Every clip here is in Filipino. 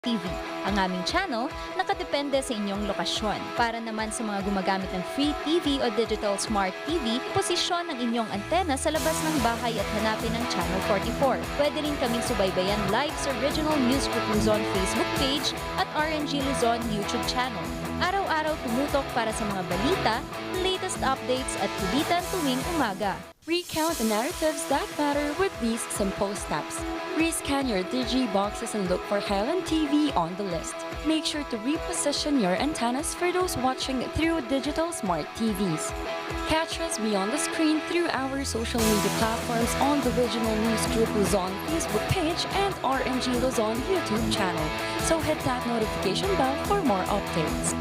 TV. Ang aming channel nakadepende sa inyong lokasyon. Para naman sa mga gumagamit ng free TV o digital smart TV, posisyon ang inyong antena sa labas ng bahay at hanapin ang Channel 44. Pwede rin kaming subaybayan live sa Original News Group Luzon Facebook page at RNG Luzon YouTube channel. Araw-araw tumutok para sa mga balita, latest updates at kulitan tuwing umaga. Recount the narratives that matter with these simple steps. Rescan your Digiboxes and look for Highland TV on the list. Make sure to reposition your antennas for those watching through digital smart TVs. Catch us beyond the screen through our social media platforms on the Original News Group Luzon Facebook page and RNG Luzon YouTube channel. So hit that notification bell for more updates.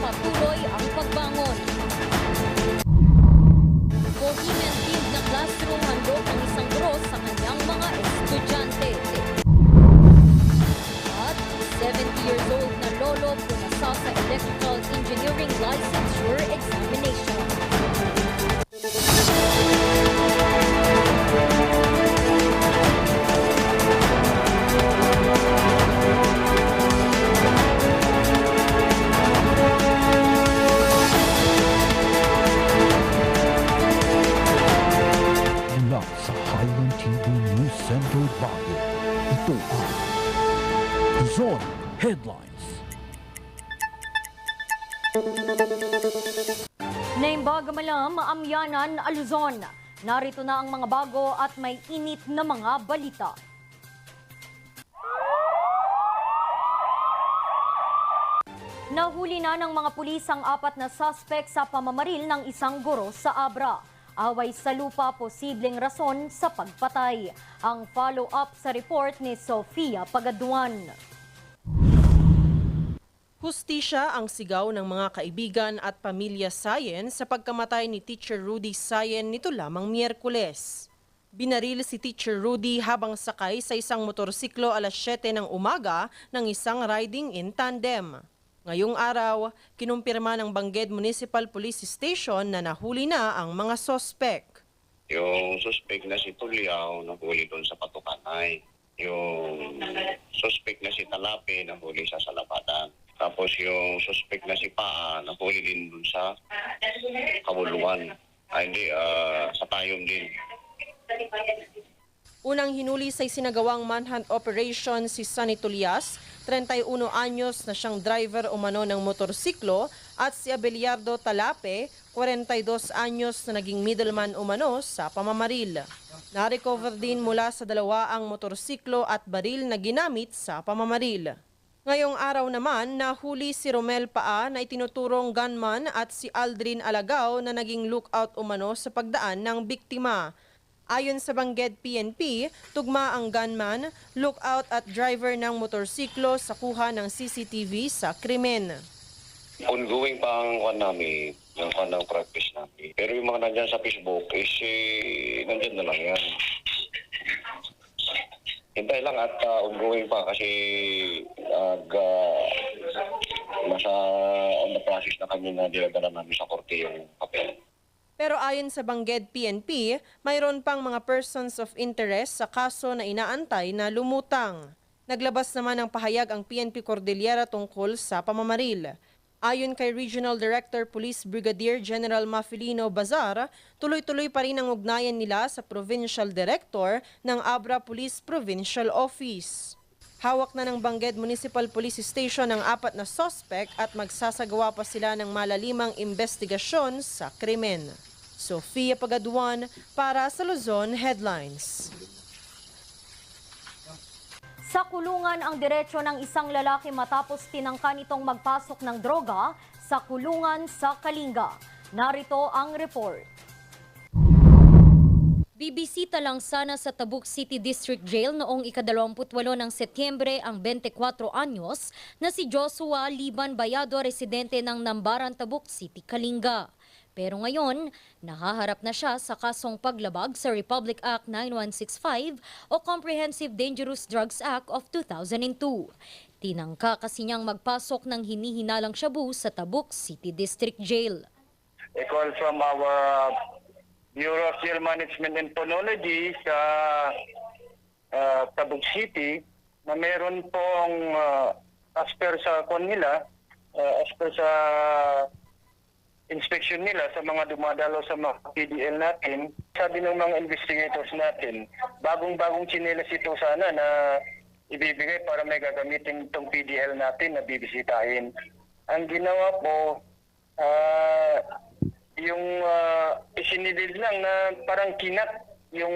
Patuloy ang pagbangon. Bohemian themed na classroom handog ang isang guro sa kanyang mga estudyante. At 70 years old na lolo pumasa sa electrical engineering licensure examination. Sa Highland TV News Center Baguio. Ito ang Luzon Headlines. Naimbaga malam, maamyanan, Luzon. Narito na ang mga bago at may init na mga balita. Nahuli na ng mga pulis ang 4 na suspect sa pamamaril ng isang guro sa Abra. Away sa lupa, posibleng rason sa pagpatay. Ang follow-up sa report ni Sofia Pagaduan. Hustisya ang sigaw ng mga kaibigan at pamilya Sayen sa pagkamatay ni Teacher Rudy Sayen nito lamang Miyerkules. Binaril si Teacher Rudy habang sakay sa isang motorsiklo alas 7 ng umaga ng isang riding in tandem. Ngayong araw, kinumpirma ng Bangged Municipal Police Station na nahuli na ang mga sospek. Yung suspect na si Tuliao nahuli doon sa Patukanay. Yung suspect na si Talape nahuli sa Salapatan. Tapos yung suspect na si Paa nahuli din doon sa Kabuluan. Sa Tayom din. Unang hinuli sa isinagawang manhunt operation si Sunny Tulias, 31 anyos na siyang driver umano ng motorsiklo, at si Abeliardo Talape, 42 anyos na naging middleman umano sa pamamaril. Na-recover din mula sa dalawa ang motorsiklo at baril na ginamit sa pamamaril. Ngayong araw naman, nahuli si Romel Paa na itinuturong gunman at si Aldrin Alagao na naging lookout umano sa pagdaan ng biktima. Ayon sa Bangged PNP, tugma ang gunman, lookout at driver ng motorsiklo sa kuha ng CCTV sa krimen. Ongoing pa ang namin, yung ng practice namin. Pero yung mga nandyan sa Facebook nandyan na lang yan. Hintay lang at ongoing pa kasi nasa on the process na kami na dinadala namin sa korte yung papel. Pero ayon sa Bangged PNP, mayroon pang mga persons of interest sa kaso na inaantay na lumutang. Naglabas naman ng pahayag ang PNP Cordillera tungkol sa pamamaril. Ayon kay Regional Director Police Brigadier General Mafilino Bazar, tuloy-tuloy pa rin ang ugnayan nila sa Provincial Director ng Abra Police Provincial Office. Hawak na ng Bangged Municipal Police Station ang 4 na suspect at magsasagawa pa sila ng malalimang investigasyon sa krimen. Sofia Pagaduan para sa Luzon Headlines. Sa kulungan ang diretsyo ng isang lalaki matapos tinangka nitong magpasok ng droga sa kulungan sa Kalinga. Narito ang report. Bibisita lang sana sa Tabuk City District Jail noong ika-28 ng Setyembre ang 24 anyos na si Joshua Liban Bayado, residente ng Nambaran, Tabuk City, Kalinga. Pero ngayon, nahaharap na siya sa kasong paglabag sa Republic Act 9165 o Comprehensive Dangerous Drugs Act of 2002. Tinangka kasi niyang magpasok ng hinihinalang shabu sa Tabuk City District Jail. A call from our Bureau of Jail Management and Phonology sa Tabuk City na meron pong as per sa inspection nila sa mga dumadalo sa mga PDL natin. Sabi ng mga investigators natin, bagong-bagong tsinelas ito sana na ibibigay para may gagamitin itong PDL natin na bibisitahin. Ang ginawa po, yung isinilid lang na parang kinat yung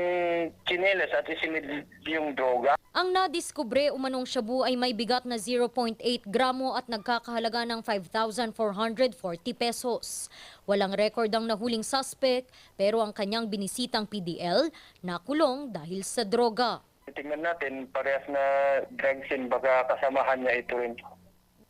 tsinelas at isinilid yung droga. Ang nadiskubre umanong shabu ay may bigat na 0.8 gramo at nagkakahalaga ng 5,440 pesos. Walang record ang nahuling suspect pero ang kanyang binisitang PDL nakulong dahil sa droga. Tingnan natin, parehas na drugs and baka kasamahan niya ito rin.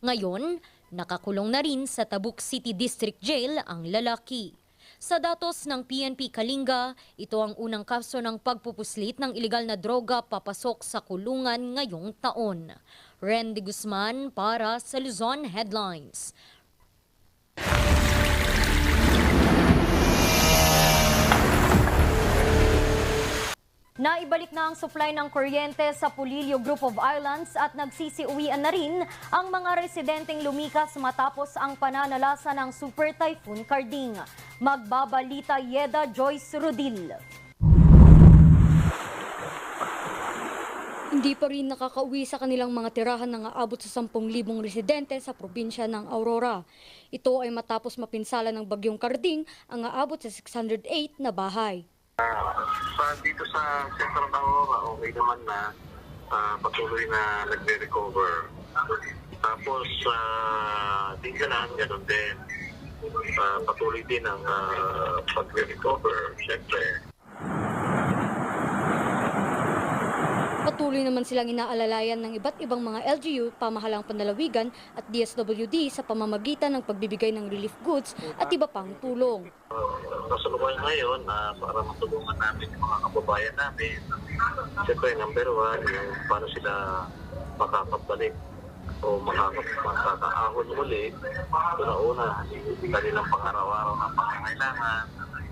Ngayon, nakakulong na rin sa Tabuk City District Jail ang lalaki. Sa datos ng PNP Kalinga, ito ang unang kaso ng pagpupuslit ng ilegal na droga papasok sa kulungan ngayong taon. Randy Guzman para sa Luzon Headlines. Naibalik na ang supply ng kuryente sa Pulilio Group of Islands at nagsisiuwian na rin ang mga residenteng lumikas matapos ang pananalasa ng Super Typhoon Karding. Magbabalita Yeda Joyce Rudil. Hindi pa rin nakakauwi sa kanilang mga tirahan ng aabot sa 10,000 residente sa probinsya ng Aurora. Ito ay matapos mapinsala ng bagyong Karding ang aabot sa 608 na bahay. Dito sa Central Aurora, okay naman na patuloy na nagre-recover. Tapos Tinggalan, ganoon din. Patuloy din ang pagre-recover, syempre. Patuloy naman silang inaalalayan ng iba't ibang mga LGU, pamahalang panlalawigan at DSWD sa pamamagitan ng pagbibigay ng relief goods at iba pang tulong. Kasalukuyan ngayon, para matulungan namin yung mga kababayan namin, siyempre number one, yung paano sila makakabalik o makakaahon muli. Una-una, yung kanilang pang-araw-araw na pangangailangan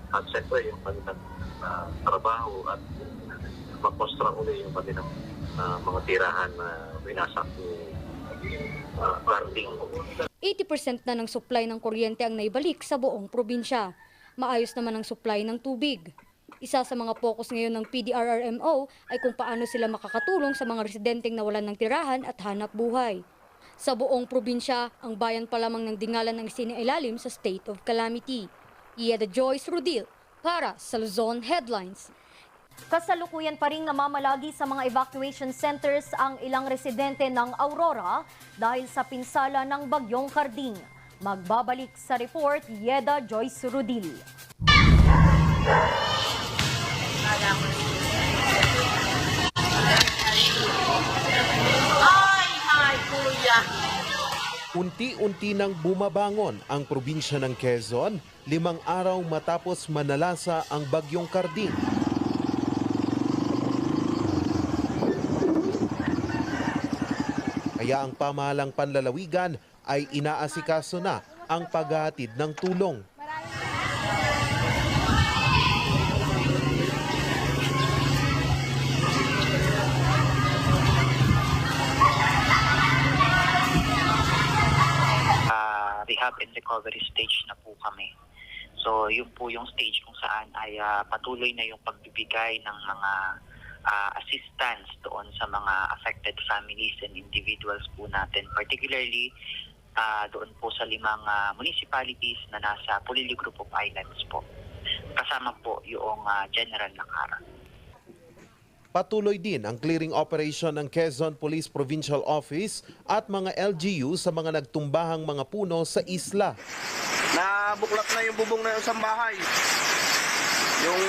at siyempre yung kanilang trabaho at makostra uli yung kanilang mga tirahan na winasak ni Karding. 80% na ng supply ng kuryente ang naibalik sa buong probinsya. Maayos naman ang supply ng tubig. Isa sa mga focus ngayon ng PDRRMO ay kung paano sila makakatulong sa mga residenteng nawalan ng tirahan at hanap buhay. Sa buong probinsya, ang bayan pa lamang ng Dingalan ng isinailalim sa state of calamity. Yeda Joyce Rudil para sa Luzon Headlines. Kasalukuyan pa rin namamalagi sa mga evacuation centers ang ilang residente ng Aurora dahil sa pinsala ng bagyong Karding. Magbabalik sa report, Yeda Joyce Rudil. Unti-unti nang bumabangon ang probinsya ng Quezon, 5 araw matapos manalasa ang bagyong Karding. Kaya ang pamahalang panlalawigan ay inaasikaso na ang paghahatid ng tulong. Rehab and recovery stage na po kami. So yun po yung stage kung saan ay patuloy na yung pagbibigay ng mga assistance doon sa mga affected families and individuals po natin, particularly doon po sa 5 municipalities na nasa Pulilio Group of Islands po. Kasama po yung General Nakara. Patuloy din ang clearing operation ng Quezon Police Provincial Office at mga LGU sa mga nagtumbahang mga puno sa isla. Nabuklat na yung bubong na isang bahay. Yung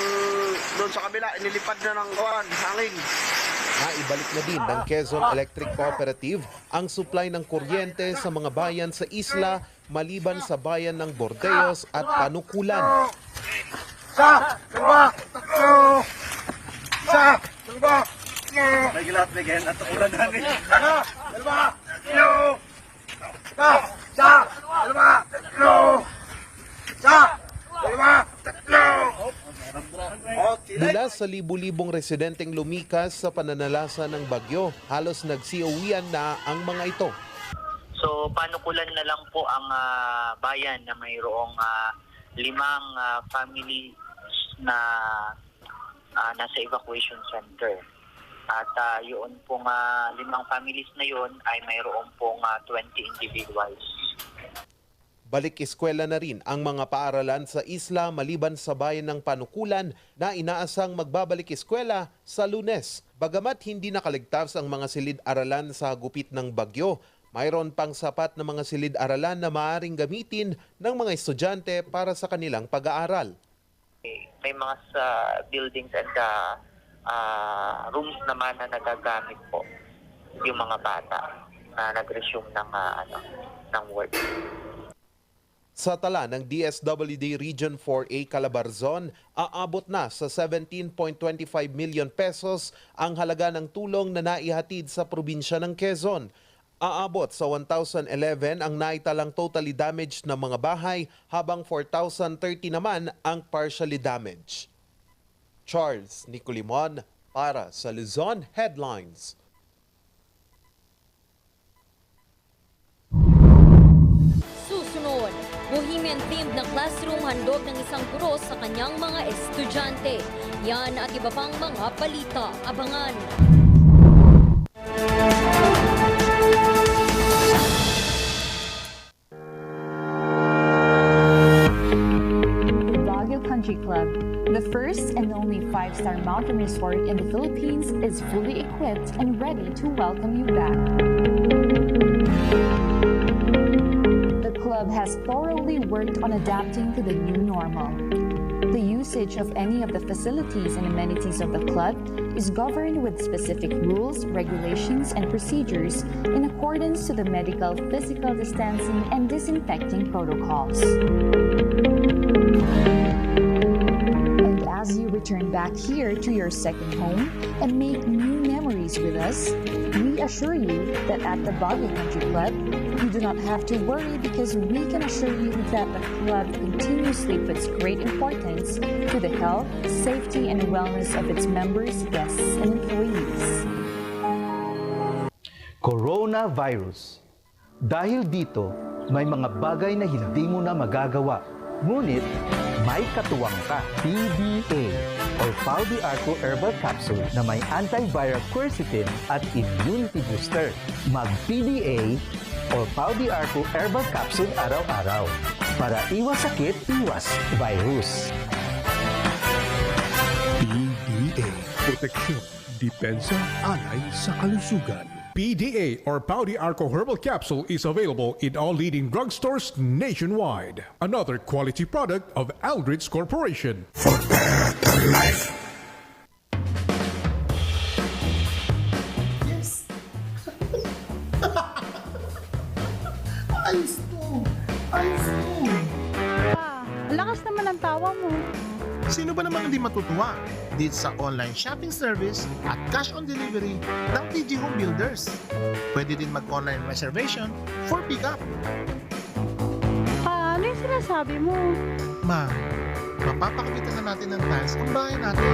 doon sa kabila, inilipad na ng hangin. Naibalik na din ng Quezon Electric Cooperative ang supply ng kuryente sa mga bayan sa isla maliban sa bayan ng Bordeos at Panukulan. Sa! Dalawa! Tatlo! Sa! Dalawa! May gilat na ganyan at ulan namin. Sa! Dalawa! Tatlo! Sa! Dalawa! Tatlo! Sa! Dalawa! Tatlo! Mula sa libu-libong residenteng lumikas sa pananalasa ng bagyo, halos nagsiuwian na ang mga ito. So Panukulan na lang po ang bayan na mayroong 5 families na nasa evacuation center. At yun pong 5 families na yun ay mayroong pong 20 individuals. Balik eskwela na rin ang mga paaralan sa isla maliban sa bayan ng Panukulan na inaasang magbabalik eskwela sa Lunes. Bagamat hindi nakaligtas ang mga silid-aralan sa gupit ng bagyo, mayroon pang sapat na mga silid-aralan na maaaring gamitin ng mga estudyante para sa kanilang pag-aaral. May mga buildings and rooms naman na nagagamit po yung mga bata na nag-resume ng work. Sa tala ng DSWD Region 4A Calabarzon, aabot na sa 17.25 million pesos ang halaga ng tulong na naihatid sa probinsya ng Quezon. Aabot sa 1,011 ang naitalang totally damaged na mga bahay habang 4,030 naman ang partially damaged. Charles Nicolimon para sa Luzon Headlines. Susunod, Bohemian-themed na classroom handog ng isang guro sa kanyang mga estudyante. Yan at iba pang mga balita. Abangan! Baguio Country Club, the first and only 5-star mountain resort in the Philippines, is fully equipped and ready to welcome you back. The club has thoroughly worked on adapting to the new normal. The usage of any of the facilities and amenities of the club is governed with specific rules, regulations, and procedures in accordance to the medical, physical distancing, and disinfecting protocols. And as you return back here to your second home and make new memories with us, we assure you that at the Baguio Country Club, you do not have to worry because we can assure you that the club continuously puts great importance to the health, safety, and wellness of its members, guests, and employees. Coronavirus. Dahil dito, may mga bagay na hindi mo na magagawa. Ngunit, may katuwang ka. PDA or Pau de Arco Herbal Capsule na may antiviral quercetin at immunity booster. Mag-PDA or Pau de Arco Herbal Capsule araw-araw. Para iwas sakit, iwas virus. PDA. Proteksyon, depensa, alay sa kalusugan. PDA or Pau de Arco Herbal Capsule is available in all leading drugstores nationwide. Another quality product of Aldrich Corporation. For better life. Yes. Ayos to. Ayos to. Ang lakas naman ang tawa mo. Sino ba namang hindi matutuwa dito sa online shopping service at cash on delivery ng TG Home Builders? Pwede din mag-online reservation for pickup. Ano yung sinasabi mo? Ma'am, mapapakabitan na natin ng tiles ang bahay natin.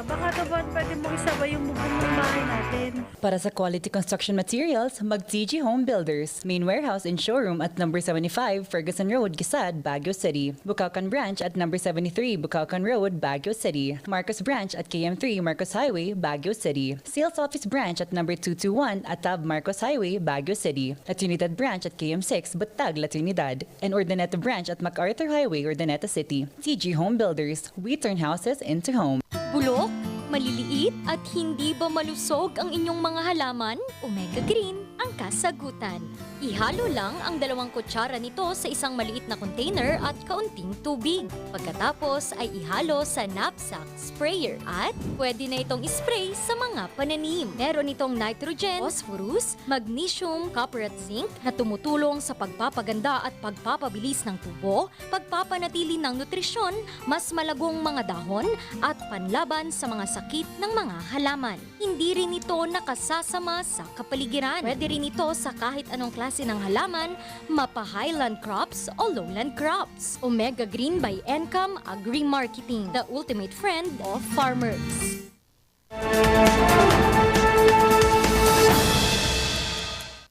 Baka naman pwede mo isabay yung bubong ng bahay natin. Para sa quality construction materials, mag-TG Home Builders. Main warehouse and showroom at number 75 Ferguson Road, Gisad, Baguio City. Bucaucan Branch at number 73 Bucaucan Road, Baguio City. Marcos Branch at KM3 Marcos Highway, Baguio City. Sales Office Branch at number 221 Atab Marcos Highway, Baguio City. La Trinidad Branch at KM6 Batag, La Trinidad. And Urdaneta Branch at MacArthur Highway, Urdaneta City. TG Home Builders. We turn houses into home. Bulok, Maliliit at hindi ba malusog ang inyong mga halaman? Omega Green ang kasagutan. Ihalo lang ang 2 kutsara nito sa isang maliit na container at kaunting tubig. Pagkatapos ay ihalo sa knapsack sprayer at pwede na itong ispray sa mga pananim. Meron itong nitrogen, phosphorus, magnesium, copper at zinc na tumutulong sa pagpapaganda at pagpapabilis ng tubo, pagpapanatili ng nutrisyon, mas malagong mga dahon at panlaban sa mga sakit ng mga halaman. Hindi rin ito nakasasama sa kapaligiran. Pwede rin ito sa kahit anong klase ng halaman, mapa-highland crops o lowland crops. Omega Green by Encam Agri-Marketing, the ultimate friend of farmers.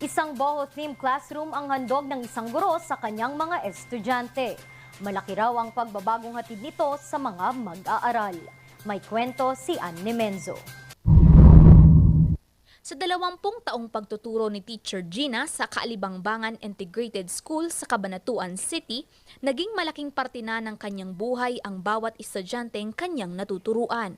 Isang Boho-themed classroom ang handog ng isang guro sa kanyang mga estudyante. Malaki raw ang pagbabagong hatid nito sa mga mag-aaral. May kwento si Anne Menzo. Sa 20 taong pagtuturo ni Teacher Gina sa Kaalibangbangan Integrated School sa Cabanatuan City, naging malaking parte na ng kanyang buhay ang bawat estudyanteng kanyang natuturuan.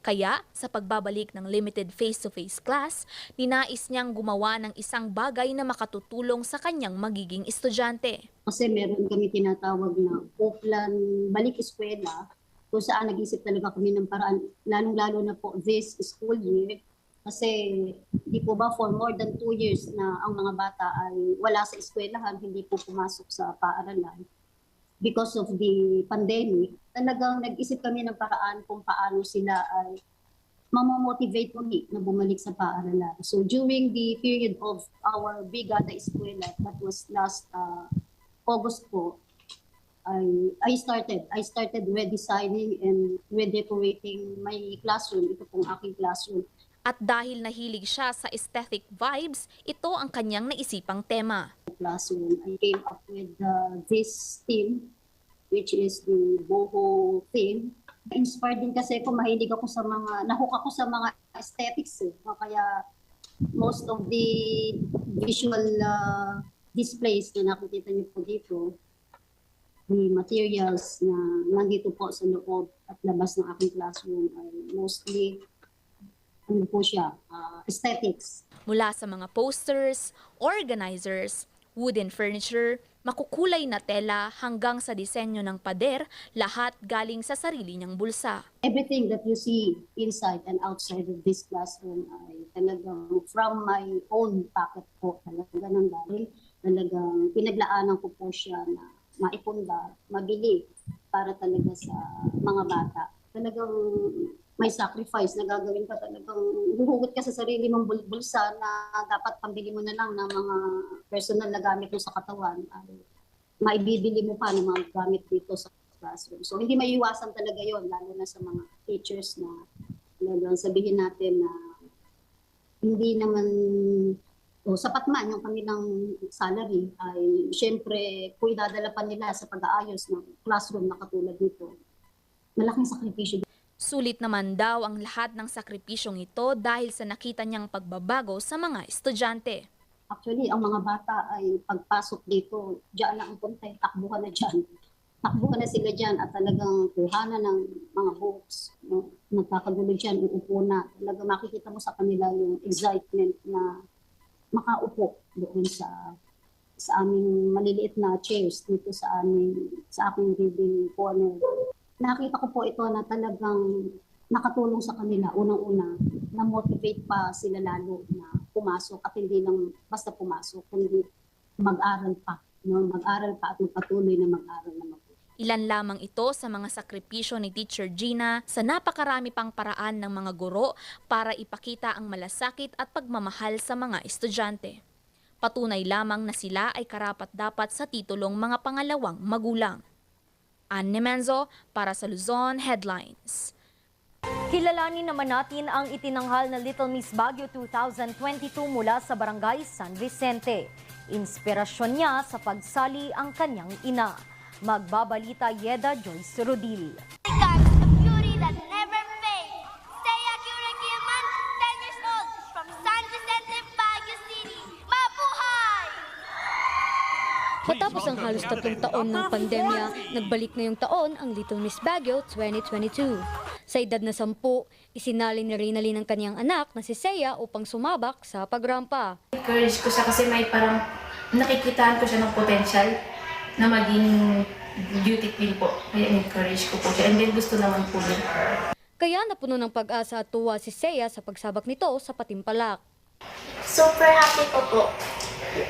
Kaya, sa pagbabalik ng limited face-to-face class, ninais niyang gumawa ng isang bagay na makatutulong sa kanyang magiging estudyante. Kasi meron kami tinatawag na offline balik eskwela, kung saan nag-isip talaga kami ng paraan, lalong-lalo na po this school year. Kasi di po ba for more than 2 years na ang mga bata ay wala sa eskwelahan, hindi po pumasok sa paaralan. Because of the pandemic, talagang nag-isip kami ng paraan kung paano sila ay mamomotivate ulit na bumalik sa paaralan. So during the period of our Brigada Eskwela, that was last August po, I started redesigning and redecorating my classroom. Ito pong aking classroom. At dahil nahilig siya sa aesthetic vibes, ito ang kanyang naisipang tema. Classroom, I came up with this theme, which is the Boho theme. Inspired din kasi ako, mahilig ako sa nahook ako sa mga aesthetics. Kaya most of the visual displays na nakikita niyo po dito, the materials na nandito po sa loob at labas ng aking classroom ay mostly aesthetics. Mula sa mga posters, organizers, wooden furniture, makukulay na tela hanggang sa disenyo ng pader, lahat galing sa sarili niyang bulsa. Everything that you see inside and outside of this classroom ay talagang from my own pocket po. Talagang galing. Talagang pinaglaanan ko po siya na maipunda, mabili para talaga sa mga bata. Talagang may sacrifice na gagawin ka, talagang huhugot ka sa sarili mong bulsa na dapat pambili mo na lang ng mga personal na gamit mo sa katawan. Maibibili mo pa ng mga gamit dito sa classroom. So hindi maiiwasan talaga yon, lalo na sa mga teachers na sabihin natin na hindi naman sapat man yung kanilang salary, ay syempre kung idadala pa nila sa pag-aayos ng classroom na katulad nito, malaking sakripisyo. Sulit naman daw ang lahat ng sakripisyong ito dahil sa nakita niyang pagbabago sa mga estudyante. Actually, ang mga bata ay pagpasok dito, diyan na ang punta, takbuhan na dyan. Takbuhan na sila dyan at talagang kuhanan ng mga books. No? Nagkakagulo dyan, uupo na. Talagang makikita mo sa kanila yung excitement na makaupo doon sa aming maliliit na chairs dito sa aking reading corner. Nakita ko po ito na talagang nakatulong sa kanila. Unang-una, na-motivate pa sila lalo na pumasok at hindi lang basta pumasok, kundi mag-aral pa. No? Mag-aral pa at magpatuloy na mag-aral na mabuti. Ilan lamang ito sa mga sakripisyo ni Teacher Gina sa napakarami pang paraan ng mga guro para ipakita ang malasakit at pagmamahal sa mga estudyante. Patunay lamang na sila ay karapat-dapat sa titulong mga pangalawang magulang. Anne Menzo para sa Luzon Headlines. Kilalanin naman natin ang itinanghal na Little Miss Baguio 2022 mula sa Barangay San Vicente. Inspirasyon niya sa pagsali ang kanyang ina. Magbabalita Yeda Joyce Rodil. Matapos ang halos 3 taon ng pandemya, nagbalik na yung taon ang Little Miss Baguio 2022. Sa edad na 10, isinali ni Reynalyn ang kanyang anak na si Seiya upang sumabak sa pagrampa. Encourage ko siya kasi may parang nakikitaan ko siya ng potential na maging beauty queen po. Kaya encourage ko po siya. And then gusto naman po din. Kaya napuno ng pag-asa at tuwa si Seiya sa pagsabak nito sa patimpalak. Super happy po.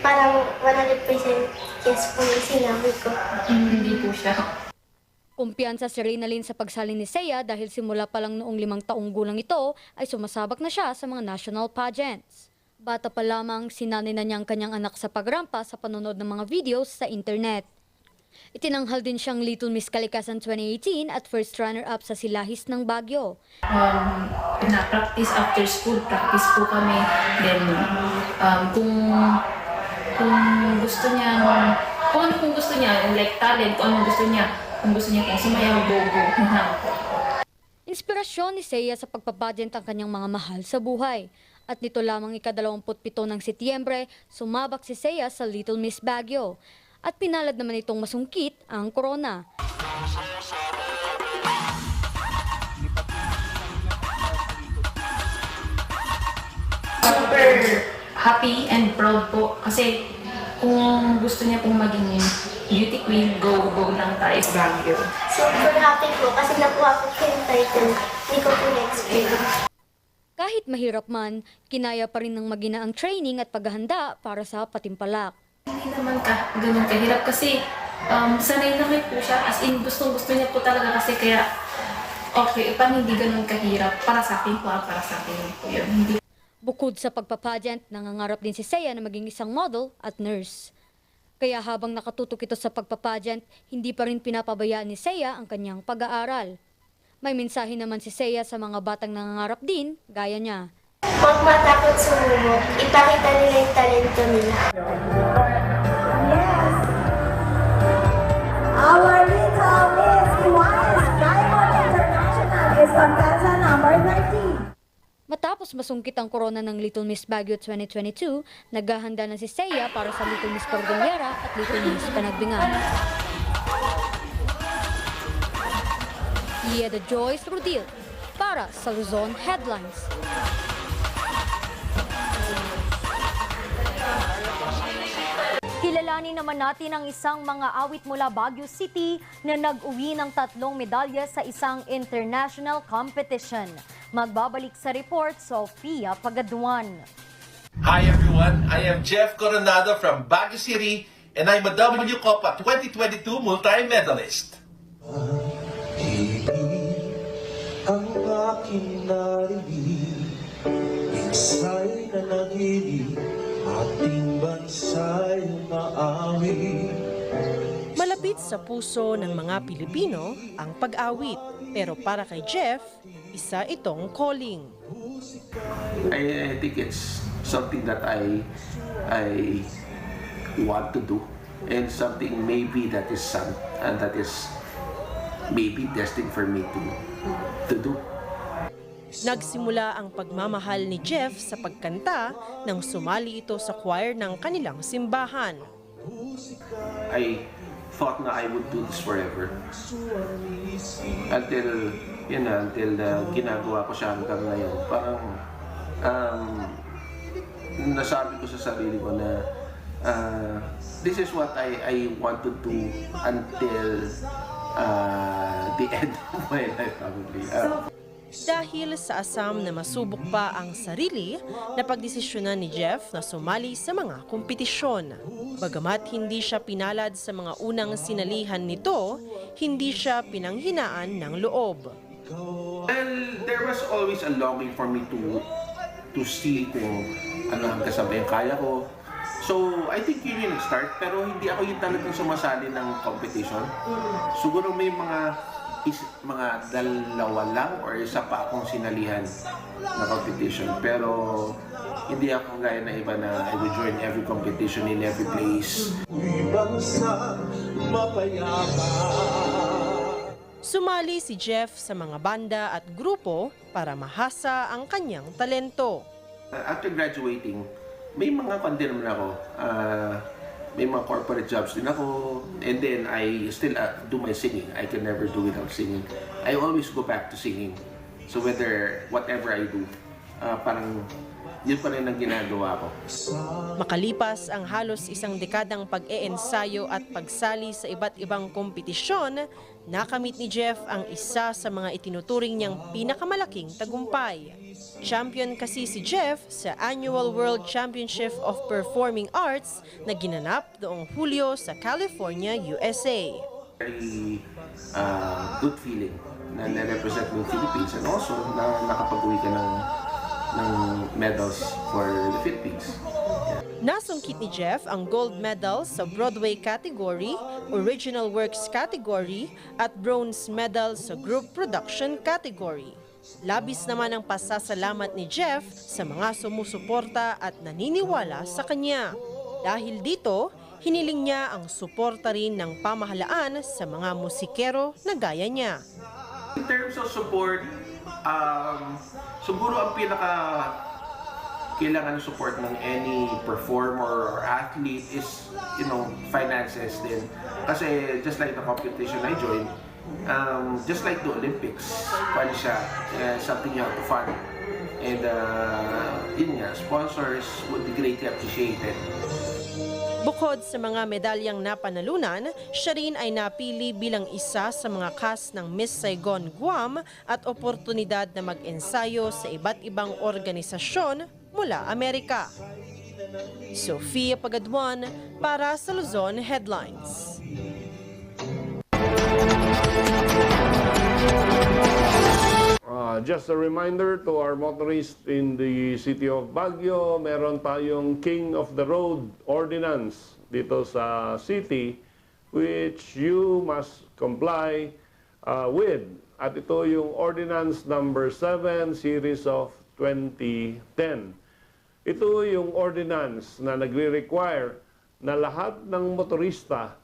Parang 100% yes po yung sinabi ko. Hindi po siya. Kumpiyansa si Reynalyn sa pagsali ni Seiya dahil simula pa lang noong 5 taong gulang ito ay sumasabak na siya sa mga national pageants. Bata pa lamang, sinanay na niya ang kanyang anak sa pagrampa sa panonood ng mga videos sa internet. Itinanghal din siyang Little Miss Kalikasan 2018 at first runner-up sa Silahis ng Baguio. Na-practice after school, practice po kami. Then, kung gusto niya, like talent, kung gusto niya kung sumayaw, go. Inspirasyon ni Seiya sa pagpapageant ang kanyang mga mahal sa buhay. At nito lamang ika-27 ng Setyembre, sumabak si Seiya sa Little Miss Baguio. At pinalad naman itong masungkit ang corona. Super happy and proud po kasi kung gusto niya pong maging beauty queen, go lang tayo sa Baguio. Super happy po kasi nakuha ko yung title. Hindi ko po na-expect. Kahit mahirap man, kinaya pa rin ng mag-ina ang training at paghahanda para sa patimpalak. Hindi naman ganun kahirap kasi sanay naman po siya. As in, gustong-gusto niya po talaga kasi kaya okay, paano hindi ganun kahirap? Para sa akin po po yun. Bukod sa pagpapageant, nangangarap din si Seiya na maging isang model at nurse. Kaya habang nakatutok ito sa pagpapageant, hindi pa rin pinapabayaan ni Seiya ang kanyang pag-aaral. May mensahe naman si Seiya sa mga batang nangangarap din, gaya niya. Huwag matakot sumubok. Ipakita nila yung talento nila. Yes! Our little Miss Iwanes Diamond International is contestant number 13. Matapos masungkit ang corona ng Little Miss Baguio 2022, naghahanda na si Seiya para sa Little Miss Cordillera at Little Miss Panagbingan. Ieda Joyce Rodil para sa Luzon Headlines. Kilalanin naman natin ang isang mga awit mula Baguio City na nag-uwi ng 3 medalya sa isang international competition. Magbabalik sa report, Sofia Pagaduan. Hi everyone, I am Jeff Coronado from Baguio City and I'm a W Copa 2022 multi-medalist. Ang aking narinig, minsay na naginig, ating bansa'y maawi. Malapit sa puso ng mga Pilipino ang pag-awit. Pero para kay Jeff, isa itong calling. I think it's something that I want to do and something maybe that is maybe destined for me to do. Nagsimula ang pagmamahal ni Jeff sa pagkanta nang sumali ito sa choir ng kanilang simbahan. I thought na I would do this forever. Until ginagawa ko siya hanggang ngayon. Parang nasabi ko sa sarili ko na this is what I want to do until the end of my life probably. Dahil sa asam na masubok pa ang sarili, napagdesisyonan ni Jeff na sumali sa mga kompetisyon. Bagamat hindi siya pinalad sa mga unang sinalihan nito, hindi siya pinanghinaan ng loob. Well, there was always a longing for me to see kung ano ang kasabay ang kaya ko. So, I think yun yung nag-start, pero hindi ako yung talagang sumasali ng competition. Siguro may mga dalawa lang or isa pa akong sinalihan na competition. Pero hindi ako gaya na iba na I would join every competition in every place. Sumali si Jeff sa mga banda at grupo para mahasa ang kanyang talento. After graduating, may mga kandil naman ako may mga corporate jobs din ako. And then I still do my singing. I can never do without singing. I always go back to singing. So whatever I do, parang yun pa rin ang ginagawa ko. Makalipas ang halos isang dekadang pag-eensayo at pagsali sa iba't ibang kompetisyon, nakamit ni Jeff ang isa sa mga itinuturing niyang pinakamalaking tagumpay. Champion kasi si Jeff sa Annual World Championship of Performing Arts na ginanap noong Hulyo sa California, USA. Very good feeling na na-represent mo yung Philippines and also na nakapag-uwi ka ng medals for the Philippines. Nasungkit ni Jeff ang gold medal sa Broadway category, Original Works category at bronze medal sa Group Production category. Labis naman ang pasasalamat ni Jeff sa mga sumusuporta at naniniwala sa kanya. Dahil dito, hiniling niya ang suporta rin ng pamahalaan sa mga musikero na gaya niya. In terms of support, siguro ang kailangan ng support ng any performer or athlete is, finances din. Kasi just like the competition I joined, just like the Olympics, pwede siya, something you have to fund. And yun nga, sponsors would be greatly appreciated. Bukod sa mga medalyang napanalunan, siya rin ay napili bilang isa sa mga cast ng Miss Saigon Guam at oportunidad na mag-ensayo sa iba't ibang organisasyon mula Amerika. Sofia Pagaduan para sa Luzon Headlines. Just a reminder to our motorists in the city of Baguio, meron tayong King of the Road Ordinance dito sa city which you must comply with. At ito yung Ordinance number 7 series of 2010. Ito yung ordinance na nagre-require na lahat ng motorista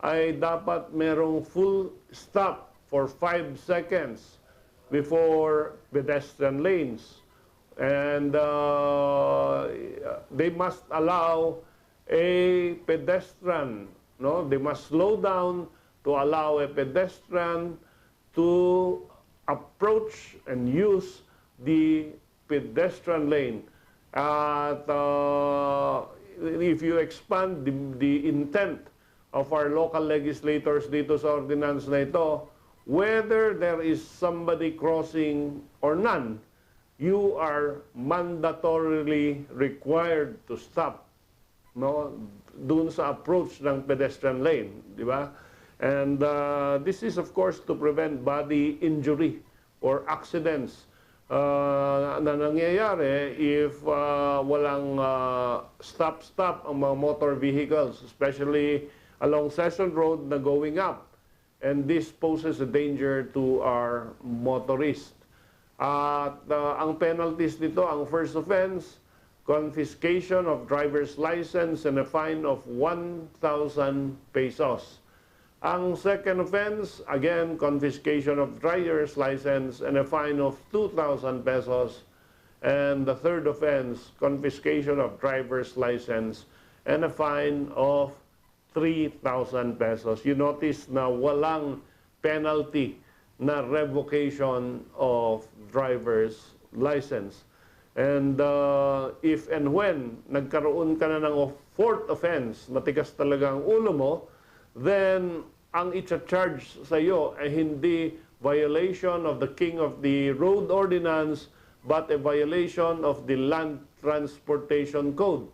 ay dapat merong full stop for 5 seconds before pedestrian lanes. And they must allow a pedestrian, they must slow down to allow a pedestrian to approach and use the pedestrian lane. At if you expand the intent of our local legislators dito sa ordinance na ito, whether there is somebody crossing or none, you are mandatorily required to stop dun sa approach ng pedestrian lane, di ba? And this is of course to prevent body injury or accidents na nangyayari if walang stop ang mga motor vehicles, especially along Session Road na going up. And this poses a danger to our motorists. At ang penalties nito, ang first offense, confiscation of driver's license and a fine of 1,000 pesos. Ang second offense, again, confiscation of driver's license and a fine of 2,000 pesos. And the third offense, confiscation of driver's license and a fine of 3,000 pesos. You notice na walang penalty na revocation of driver's license. And if and when nagkaroon ka na ng fourth offense, matigas talaga ang ulo mo, then ang i-charge sa iyo ay hindi violation of the King of the Road Ordinance, but a violation of the Land Transportation Code.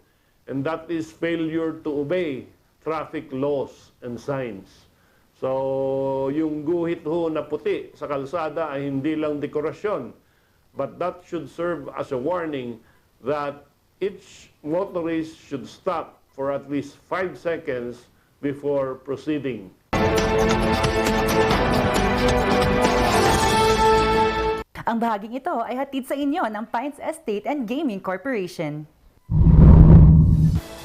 And that is failure to obey traffic laws and signs. So, yung guhit ho na puti sa kalsada ay hindi lang dekorasyon, but that should serve as a warning that each motorist should stop for at least 5 seconds before proceeding. Ang bahaging ito ay hatid sa inyo ng Pines Estate and Gaming Corporation.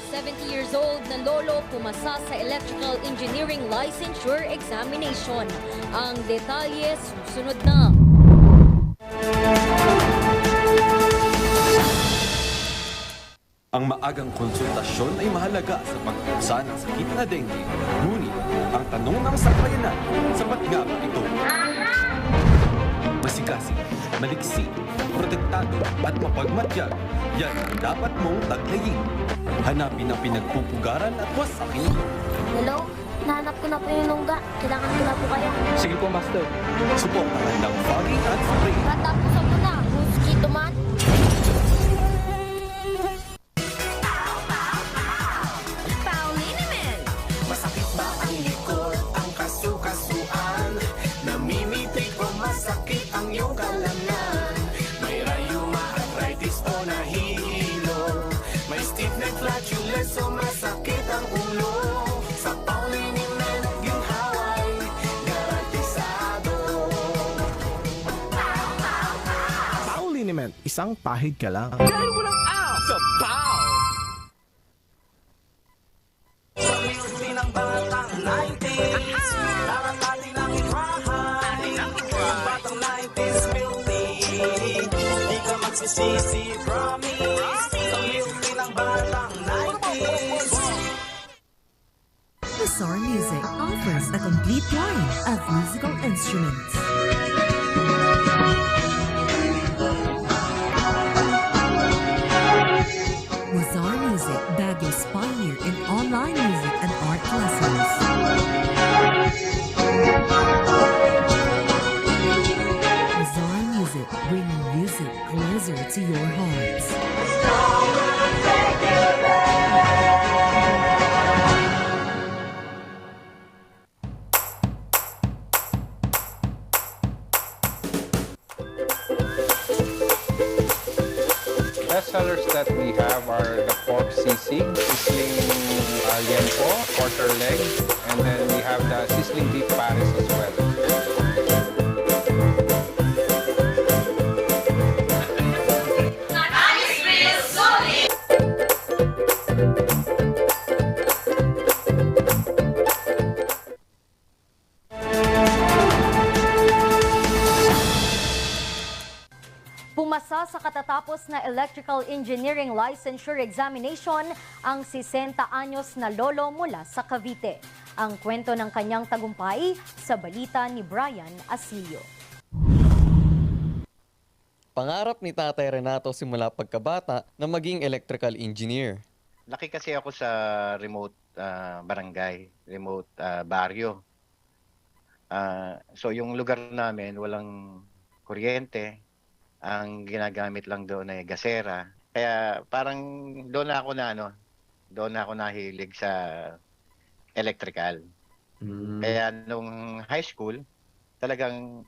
70 years old na lolo pumasa sa Electrical Engineering Licensure Examination. Ang detalye susunod na. Ang maagang konsultasyon ay mahalaga sa pagkusa ng sakit na dengue. Ngunit, ang tanong ng sakbayanan, sapat nga ba ito? Masigasig, maliksi, protektado at mapagmatyag, yan ang dapat mong taglayin. Hanapin ang pinagpupugaran at wasakin ito. Hello? Nahanap ko na po yung lungga. Kailangan ko na po kayo. Sige po, Master. Suportahan ng fogging at spray. Tatapusan mo na, mosquito man. Masakit ba ang likod, ang kasu-kasuan? Namimitig o masakit ang iyong kalamnan? May rayuma, arthritis o nahihilo? May stiff neck, flatulence o masakit ang ulo? Sa Pauliniment, ginhaway, garantisado. Pauliniment, isang pahid ka lang. Dahil walang out sa PAO! Pamilti ng batang 90s, dararating ang itrahan. Ang batang 90s milty, di ka magsisisi, promise. Pamilti ng batang 90s. Bazaar Music offers a complete line of musical instruments. Bazaar Music, Baguio's pioneer in online music and art lessons. Bazaar Music, bringing music closer to your hearts. Bestsellers that we have are the pork sisig, sizzling liempo, quarter leg, and then we have the sizzling beef pares as well. Pumasa sa katatapos na Electrical Engineering Licensure Examination ang 60 anyos na lolo mula sa Cavite. Ang kwento ng kanyang tagumpay sa balita ni Brian Asilio. Pangarap ni Tatay Renato simula pagkabata na maging electrical engineer. Laki kasi ako sa remote barangay, remote baryo. So yung lugar namin walang kuryente. Ang ginagamit lang doon ay gasera. Kaya parang doon na ako nahilig sa electrical. Kaya nung high school, talagang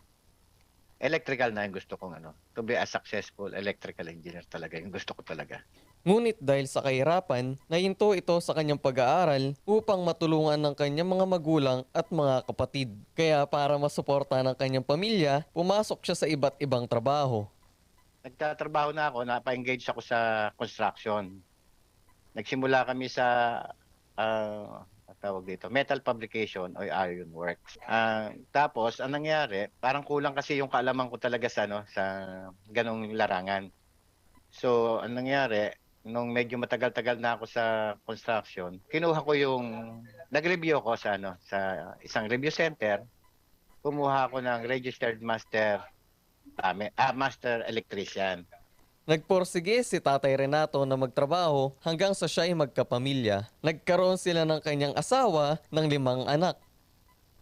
electrical na yung gusto kong to be a successful electrical engineer talaga, yung gusto ko talaga. Ngunit dahil sa kahirapan, nahinto ito sa kanyang pag-aaral upang matulungan ng kanyang mga magulang at mga kapatid. Kaya para masuporta ng kanyang pamilya, pumasok siya sa iba't ibang trabaho. Nagtatrabaho na ako, napa-engage ako sa construction. Nagsimula kami sa tawag dito, metal fabrication o iron works. Tapos, ang nangyari, parang kulang kasi yung kaalaman ko talaga sa ganong larangan. So, ang nangyari, nung medyo matagal-tagal na ako sa construction, kinuha ko nag-review ako sa isang review center. Kumuha ako ng registered master electrician. Nagporsige si Tatay Renato na magtrabaho hanggang sa siya ay magkapamilya. Nagkaroon sila ng kanyang asawa ng 5 anak.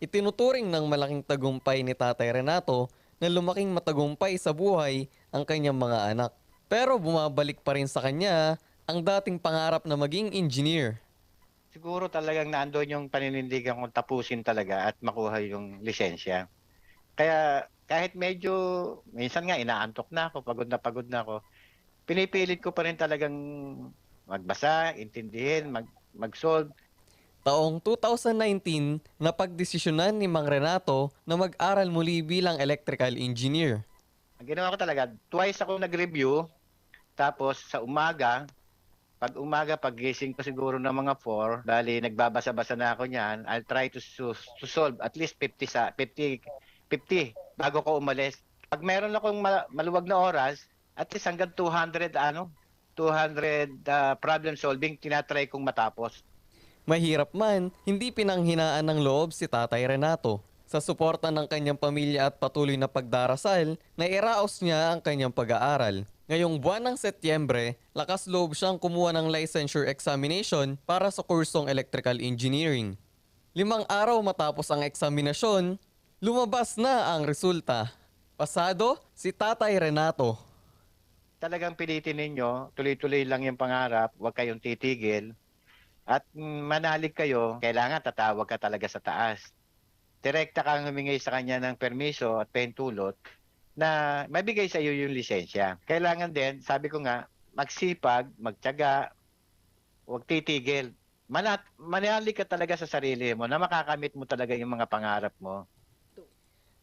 Itinuturing ng malaking tagumpay ni Tatay Renato na lumaking matagumpay sa buhay ang kanyang mga anak. Pero bumabalik pa rin sa kanya ang dating pangarap na maging engineer. Siguro talagang naandun yung paninindigan kong tapusin talaga at makuha yung lisensya. Kaya kahit medyo, minsan nga inaantok na ako, pagod na ako, pinipilit ko pa rin talagang magbasa, intindihin, mag-solve. Taong 2019, napagdesisyonan ni Mang Renato na mag-aral muli bilang electrical engineer. Ang ginawa ko talaga, twice ako nag-review, tapos sa umaga, pag-gising ko siguro ng mga 4, bali nagbabasa-basa na ako niyan, I'll try to solve at least 50 bago ko umalis. Pag meron akong maluwag na oras, at least hanggang 200 problem solving, tinatry kong matapos. Mahirap man, hindi pinanghinaan ng loob si Tatay Renato. Sa suporta ng kanyang pamilya at patuloy na pagdarasal, nairaos niya ang kanyang pag-aaral. Ngayong buwan ng Setyembre, lakas loob siyang kumuha ng licensure examination para sa kursong Electrical Engineering. 5 araw matapos ang eksaminasyon, lumabas na ang resulta. Pasado si Tatay Renato. Talagang pilitin ninyo, tuloy-tuloy lang yung pangarap, huwag kayong titigil. At manalig kayo, kailangan tatawag ka talaga sa taas. Direkta kang humingi sa kanya ng permiso at pentulot na mabigay sa iyo yung lisensya. Kailangan din, sabi ko nga, magsipag, magtiyaga, huwag titigil. Manalig ka talaga sa sarili mo na makakamit mo talaga yung mga pangarap mo.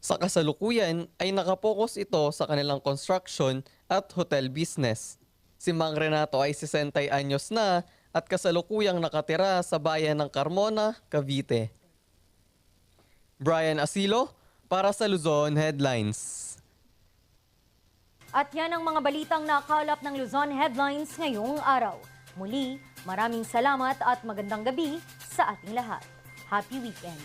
Sa kasalukuyan ay nakapokus ito sa kanilang construction at hotel business. Si Mang Renato ay 60 anyos na at kasalukuyang nakatira sa bayan ng Carmona, Cavite. Brian Asilo para sa Luzon Headlines. At yan ang mga balitang nakalap ng Luzon Headlines ngayong araw. Muli, maraming salamat at magandang gabi sa ating lahat. Happy weekend!